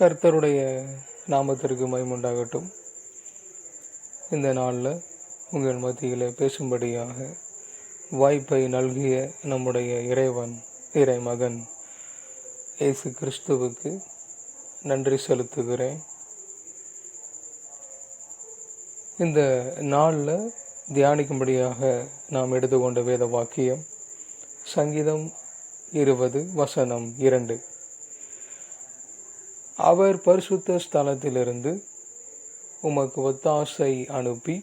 கர்த்தருடைய நாமத்திற்கு மகிமையுண்டாகட்டும். இந்த நாளில் உங்கள் மத்தியில் பேசும்படியாக வாய்ப்பை நல்கிய நம்முடைய இறைமகன் இயேசு கிறிஸ்துவுக்கு நன்றி செலுத்துகிறேன். இந்த நாளில் தியானிக்கும்படியாக நாம் எடுத்துக்கொண்ட வேத வாக்கியம் சங்கீதம் 20:2. அவர் பரிசுத்த ஸ்தலத்திலிருந்து உமக்கு ஒத்தாசை அனுப்பி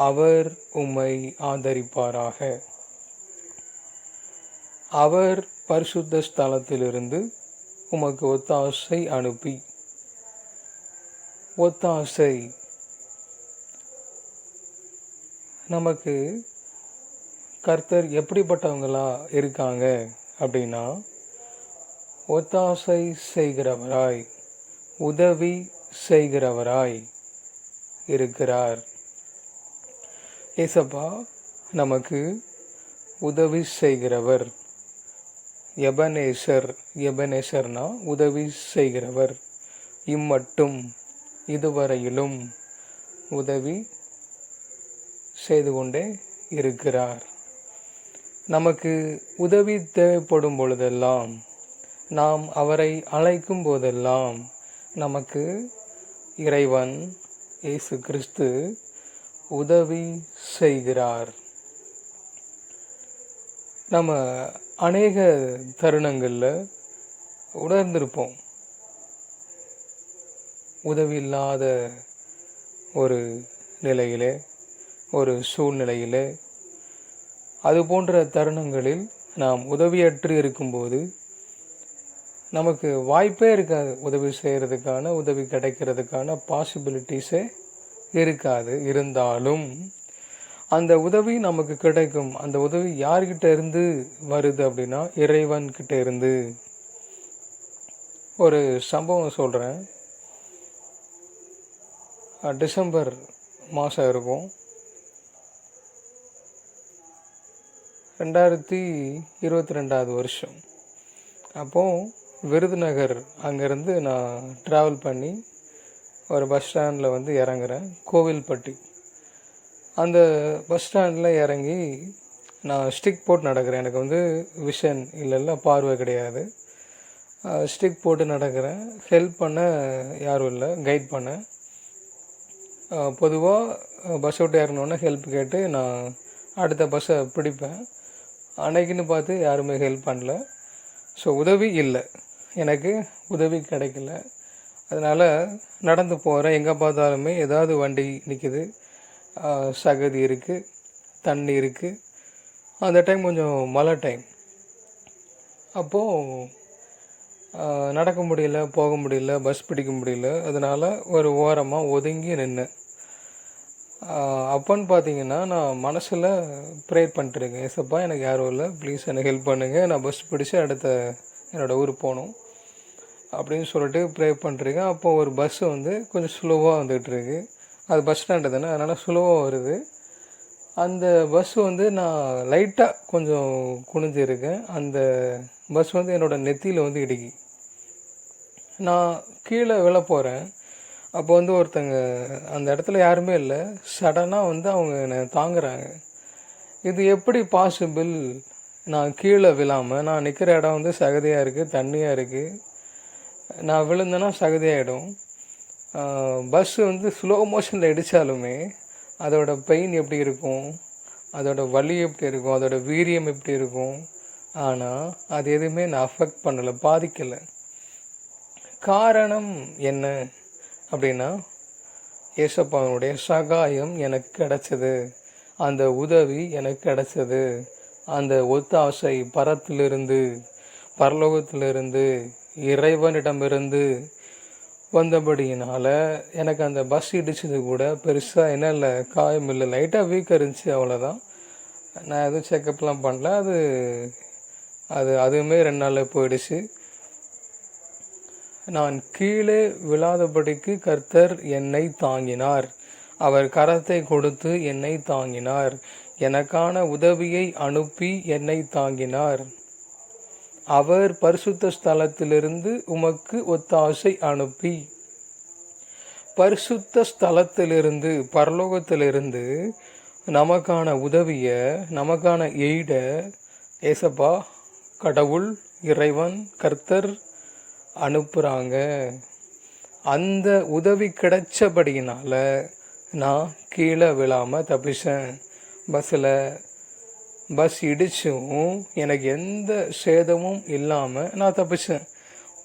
அவர் உம்மை ஆதரிப்பாராக. அவர் பரிசுத்த ஸ்தலத்திலிருந்து உமக்கு ஒத்தாசை அனுப்பி. ஒத்தாசை நமக்கு கர்த்தர் எப்படிப்பட்டவங்களா இருக்காங்க அப்படின்னா, ஒத்தாசை செய்கிறவராய், உதவி செய்கிறவராய் இருக்கிறார். ஏசப்பா நமக்கு உதவி செய்கிறவர். எபனேசர்னா உதவி செய்கிறவர். இம்மட்டும் இதுவரையிலும் உதவி செய்து கொண்டே இருக்கிறார். நமக்கு உதவி தேவைப்படும் பொழுதெல்லாம், நாம் அவரை அழைக்கும் போதெல்லாம் நமக்கு இறைவன் இயேசு கிறிஸ்து உதவி செய்கிறார். நம்ம அநேக தருணங்களில் உணர்ந்திருப்போம், உதவி இல்லாத ஒரு நிலையிலே, ஒரு சூழ்நிலையிலே, அது போன்ற தருணங்களில் நாம் உதவியற்று இருக்கும்போது நமக்கு வாய்ப்பே இருக்காது. உதவி செய்கிறதுக்கான, உதவி கிடைக்கிறதுக்கான பாசிபிலிட்டிஸே இருக்காது. இருந்தாலும் அந்த உதவி நமக்கு கிடைக்கும். அந்த உதவி யார்கிட்ட இருந்து வருது அப்படின்னா, இறைவன்கிட்ட இருந்து. ஒரு சம்பவம் சொல்கிறேன். டிசம்பர் மாதம் இருக்கும், 2022 வருஷம். அப்போது விருதுநகர் அங்கேருந்து நான் ட்ராவல் பண்ணி ஒரு பஸ் ஸ்டாண்டில் இறங்குறேன், கோவில்பட்டி. அந்த பஸ் ஸ்டாண்டில் இறங்கி நான் ஸ்டிக் போட்டு நடக்கிறேன். எனக்கு விஷன் இல்லைல்ல, பார்வை கிடையாது. ஸ்டிக் போட்டு நடக்கிறேன். ஹெல்ப் பண்ண யாரும் இல்லை, கைட் பண்ண. பொதுவாக பஸ் விட்டு இறங்கினோன்னே ஹெல்ப் கேட்டு நான் அடுத்த பஸ்ஸை பிடிப்பேன். அன்னைக்குன்னு பார்த்து யாருமே ஹெல்ப் பண்ணல. ஸோ உதவி இல்லை, எனக்கு உதவி கிடைக்கல. அதனால் நடந்து போகிறேன். எங்கே பார்த்தாலுமே ஏதாவது வண்டி நிற்கிது, சகதி இருக்குது, தண்ணி இருக்குது. அந்த டைம் கொஞ்சம் மழை டைம். அப்போது நடக்க முடியல, போக முடியல, பஸ் பிடிக்க முடியல. அதனால் ஒரு ஓரமாக ஒதுங்கி நின்னேன். அப்போன்னு பார்த்தீங்கன்னா, நான் மனசில் ப்ரேயர் பண்ணிட்டுருக்கேன். ஏசப்பா, எனக்கு யாரும் இல்லை, ப்ளீஸ் எனக்கு ஹெல்ப் பண்ணுங்கள், நான் பஸ் பிடிச்சி அடுத்த என்னோடய ஊருக்கு போகணும் அப்படின்னு சொல்லிட்டு ப்ரேயர் பண்ணிட்டுருக்கேன். அப்போது ஒரு பஸ்ஸு கொஞ்சம் ஸ்லோவாக வந்துகிட்ருக்கு. அது பஸ் ஸ்டாண்டு தானே, அதனால் ஸ்லோவாக வருது. அந்த பஸ்ஸு நான் லைட்டாக கொஞ்சம் குனிஞ்சிருக்கேன். அந்த பஸ் என்னோடய நெத்தியில் இடிக்கி. நான் கீழே விழ போகிறேன். அப்போ ஒருத்தங்க அந்த இடத்துல யாருமே இல்லை. சடனாக அவங்க என்னை தாங்குறாங்க. இது எப்படி பாசிபிள்? நான் கீழே விழாமல், நான் நிற்கிற இடம் சகதியாக இருக்குது, தண்ணியாக இருக்குது. நான் விழுந்தேன்னா சகதியாகிடும். பஸ்ஸு ஸ்லோ மோஷனில் இடித்தாலுமே அதோட பெயின் எப்படி இருக்கும், அதோட வலி எப்படி இருக்கும், அதோட வீரியம் எப்படி இருக்கும். ஆனால் அது எதுவுமே நான் அஃபெக்ட் பண்ணலை, பாதிக்கலை. காரணம் என்ன அப்படின்னா, ஏசப்பாவுடைய சகாயம் எனக்கு கிடச்சிது, அந்த உதவி எனக்கு கிடச்சிது, அந்த ஒத்தாசை பரலோகத்திலிருந்து இறைவனிடமிருந்து வந்தபடியினால் எனக்கு அந்த பஸ் இடிச்சது கூட பெருசாக என்ன இல்லை, காயம் இல்லை, லைட்டாக வீக்காக இருந்துச்சு, அவ்வளோதான். நான் எதுவும் செக்கப்லாம் பண்ணல. அதுவுமே 2 நாளில் போயிடுச்சு. நான் கீழே விழாதபடிக்கு கர்த்தர் என்னை தாங்கினார். அவர் கரத்தை கொடுத்து என்னை தாங்கினார். எனக்கான உதவியை அனுப்பி என்னை தாங்கினார். அவர் பரிசுத்த ஸ்தலத்திலிருந்து உமக்கு ஒத்தாசை அனுப்பி, பரிசுத்த ஸ்தலத்திலிருந்து பரலோகத்திலிருந்து நமக்கான உதவிய, நமக்கான எய்ட ஏசப்பா கடவுள் இறைவன் கர்த்தர் அனுப்புகிறாங்க. அந்த உதவி கிடைச்சபடியினால நான் கீழே விழாமல் தப்பிச்சேன். பஸ் இடிச்சும் எனக்கு எந்த சேதமும் இல்லாமல் நான் தப்பிச்சேன்.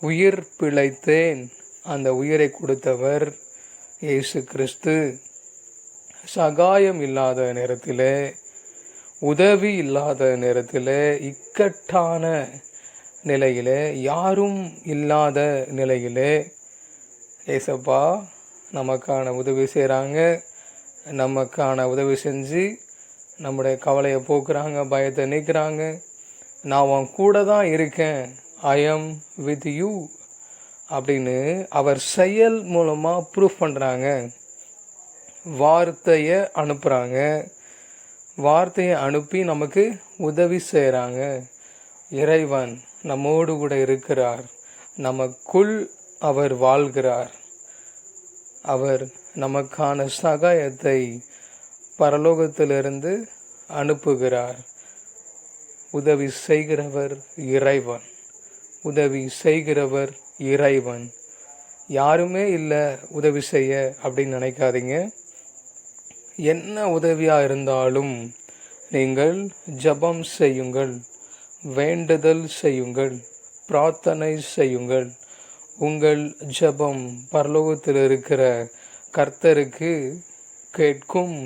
உயிர் பிழைத்தேன். அந்த உயிரை கொடுத்தவர் இயேசு கிறிஸ்து. சகாயம் இல்லாத நேரத்தில், உதவி இல்லாத நேரத்தில், இக்கட்டான நிலையில், யாரும் இல்லாத நிலையில் ஏசப்பா நமக்கான உதவி செய்கிறாங்க. நமக்கான உதவி செஞ்சு நம்முடைய கவலையை போக்குறாங்க, பயத்தை நீக்கிறாங்க. நான் உன் கூட தான் இருக்கேன், ஐ எம் வித் யூ அப்படின்னு அவர் செயல் மூலமாக ப்ரூஃப் பண்ணுறாங்க. வார்த்தையை அனுப்புகிறாங்க. வார்த்தையை அனுப்பி நமக்கு உதவி செய்கிறாங்க. இறைவன் நம்மோடு கூட இருக்கிறார். நமக்குள் அவர் வாழ்கிறார். அவர் நமக்கான சகாயத்தை பரலோகத்திலிருந்து அனுப்புகிறார். உதவி செய்கிறவர் இறைவன். உதவி செய்கிறவர் இறைவன். யாருமே இல்லை உதவி செய்ய அப்படின்னு நினைக்காதீங்க. என்ன உதவியாக இருந்தாலும் நீங்கள் ஜெபம் செய்யுங்கள், வேண்டுதல் செய்யுங்கள், பிரார்த்தனை செய்யுங்கள். உங்கள் ஜெபம் பரலோகத்தில் இருக்கிற கர்த்தருக்கு கேட்கும்.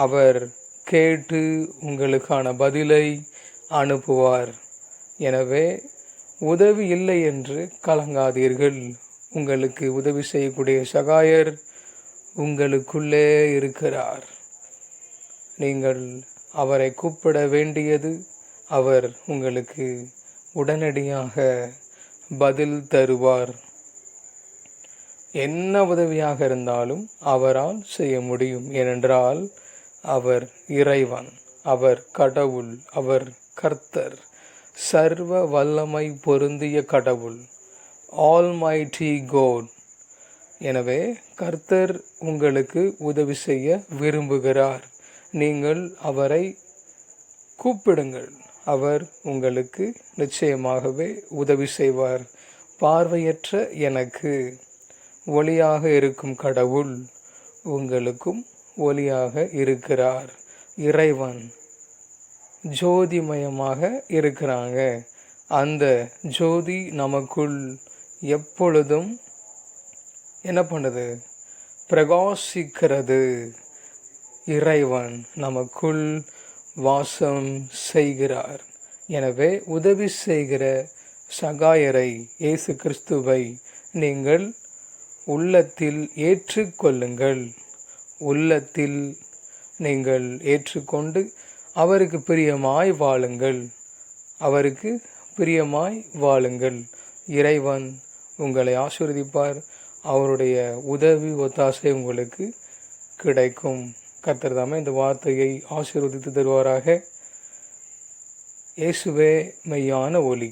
அவர் கேட்டு உங்களுக்கான பதிலை அனுப்புவார். எனவே உதவி இல்லை என்று கலங்காதீர்கள். உங்களுக்கு உதவி செய்யக்கூடிய சகாயர் உங்களுக்குள்ளே இருக்கிறார். நீங்கள் அவரை கூப்பிட வேண்டியது, அவர் உங்களுக்கு உடனடியாக பதில் தருவார். என்ன உதவியாக இருந்தாலும் அவரால் செய்ய முடியும். ஏனென்றால் அவர் இறைவன், அவர் கடவுள், அவர் கர்த்தர், சர்வ வல்லமை பொருந்திய கடவுள், ஆல்மைட்டி கோட். எனவே கர்த்தர் உங்களுக்கு உதவி செய்ய விரும்புகிறார். நீங்கள் அவரை கூப்பிடுங்கள். அவர் உங்களுக்கு நிச்சயமாகவே உதவி செய்வார். பார்வையற்ற எனக்கு ஒளியாக இருக்கும் கடவுள் உங்களுக்கும் ஒளியாக இருக்கிறார். இறைவன் ஜோதிமயமாக இருக்கிறாங்க. அந்த ஜோதி நமக்குள் எப்பொழுதும் என்ன பண்ணுது? பிரகாசிக்கிறது. இறைவன் நமக்குள் வாசம் செய்கிறார். எனவே உதவி செய்கிற சகாயரை இயேசு கிறிஸ்துவை நீங்கள் உள்ளத்தில் ஏற்றுக்கொள்ளுங்கள். உள்ளத்தில் நீங்கள் ஏற்றுக்கொண்டு அவருக்கு பிரியமாய் வாழுங்கள். அவருக்கு பிரியமாய் வாழுங்கள். இறைவன் உங்களை ஆசீர்வதிப்பார். அவருடைய உதவி ஒத்தாசை உங்களுக்கு கிடைக்கும். கர்த்தர் தாமே இந்த வார்த்தையை ஆசீர்வதித்து தருவாராக. இயேசுவே மெய்யான ஒளி.